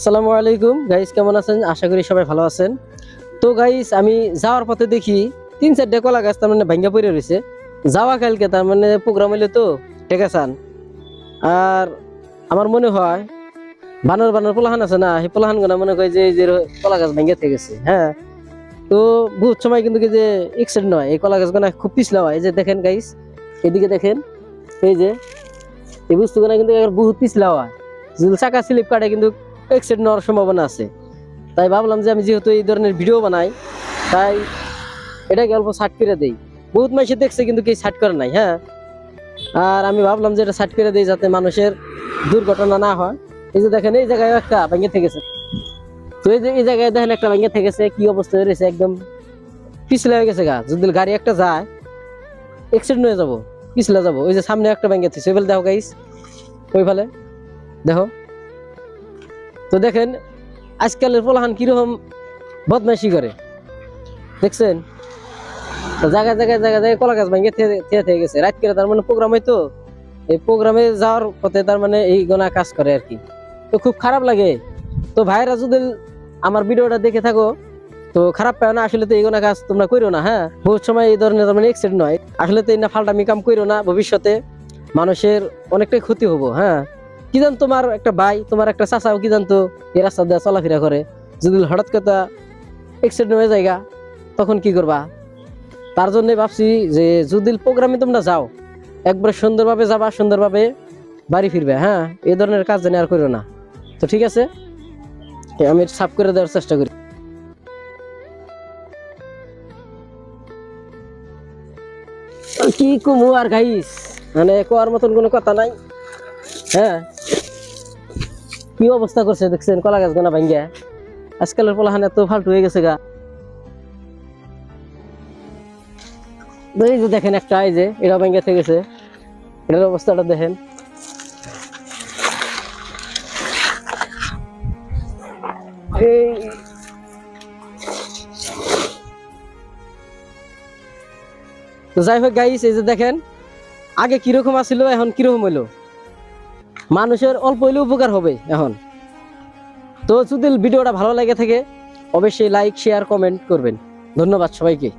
আসসালামু আলাইকুম গাইস, কেমন আছেন? আশা করি সবাই ভালো আছেন। তো গাইস, আমি যাওয়ার পথে দেখি 3-4টা কলা গাছ তার মানে ভাঙ্গা পড়ে রয়েছে। যাওয়া কালকে তার মানে প্রোগ্রাম হইলে তো টেকাসান। আর আমার মনে হয় বানর বানর পোলাহান আছে না, সেই পোলাহান গোনা মনে হয় যে এই যে কলা গাছ ভাঙ্গা থেকে গেছে। হ্যাঁ, তো বহুত সময় কিন্তু কি যে এক্সিডেন্ট নয়, এই কলা গাছ গোনা খুব পিছলা হয়। এই যে দেখেন গাইস, এদিকে দেখেন, এই যে এই বস্তুগুলো কিন্তু বহুত পিছলা হয়। যদি চাকা স্লিপ কাটে কিন্তু এক্সিডেন্ট হওয়ার সম্ভাবনা আছে। তাই ভাবলাম যে আমি যেহেতু এই ধরনের ভিডিও বানাই, তাই এটাকে অল্প সাইড করে দেই। বহুত মানুষ দেখছে কিন্তু কেউ সাইড করে নাই। হ্যাঁ, আর আমি ভাবলাম যে এটা সাইড করে দেই যাতে মানুষের দুর্ঘটনা না হয়। এই যে দেখেন, এই জায়গায় একটা ভেঙে থেকেছে। তো এই যে এই জায়গায় দেখেন একটা ভেঙে থেকেছে, কি অবস্থা হয়েছে, একদম পিছলে হয়ে গেছে গা। যদি গাড়ি একটা যায় এক্সিডেন্ট হয়ে যাবো, পিছলে যাবো। ওই যে সামনে একটা ভেঙে থেকেছে, ওইফালে দেখো গাইস, ওই ফেলে দেখো। তো দেখেন আজকালের পোলাহান কিরকম বদমাইশি করে, দেখছেন? জায়গায় জায়গায় জায়গায় জায়গায় কলা গাছ ভাঙে থেকে গেছে। রাত করে তার মানে প্রোগ্রাম হয়তো, এই প্রোগ্রামে যাওয়ার পথে তার মানে এই গোনা কাজ করে আর কি। তো খুব খারাপ লাগে। তো ভাইরা যদি আমার ভিডিওটা দেখে থাকো তো খারাপ পাও না, আসলে তো এই গোনা কাজ তোমরা করো না। হ্যাঁ, বহুত সময় এই ধরনের তার মানে এক্সিডেন্ট হয়। আসলে তো এই না ফালটামি কাম করো না, ভবিষ্যতে মানুষের অনেকটাই ক্ষতি হবো। হ্যাঁ, কি জান তোমার একটা ভাই, তোমার একটা চাচাও কি জানতো এই রাস্তা দিয়ে চলাফেরা করে, যদি হঠাৎ কথা এক্সিডেন্ট হয়ে যায় তখন কি করবা? তার জন্য ভাবছি যে যদি প্রোগ্রামে তোমরা যাও একবার সুন্দরভাবে যাবা, সুন্দরভাবে বাড়ি ফিরবে। হ্যাঁ, এই ধরনের কাজ জানি আর করো না। তো ঠিক আছে, আমি সাফ করে দেওয়ার চেষ্টা করি। কি কমু আর গাইস, মানে কোয়ার মতন কোনো কথা নাই। হ্যাঁ, কি অবস্থা করছে দেখছেন কলা গাছ গোনা ভাঙ্গিয়া। আজকালের পোলাহান এত ফালতু হয়ে গেছে গা। এই যে দেখেন একটা, এই যে এটা ভাঙ্গিয়া থেকে গেছে, এটার অবস্থাটা দেখেন। তো যাই হোক গাইস, এই যে দেখেন আগে কিরকম আছিল এখন কিরকম হইলো। মানুষের অল্প হইলে উপকার হবে এখন। তো যদি ভিডিওটা ভালো লাগে থাকে অবশ্যই লাইক, শেয়ার, কমেন্ট করবেন। ধন্যবাদ সবাইকে।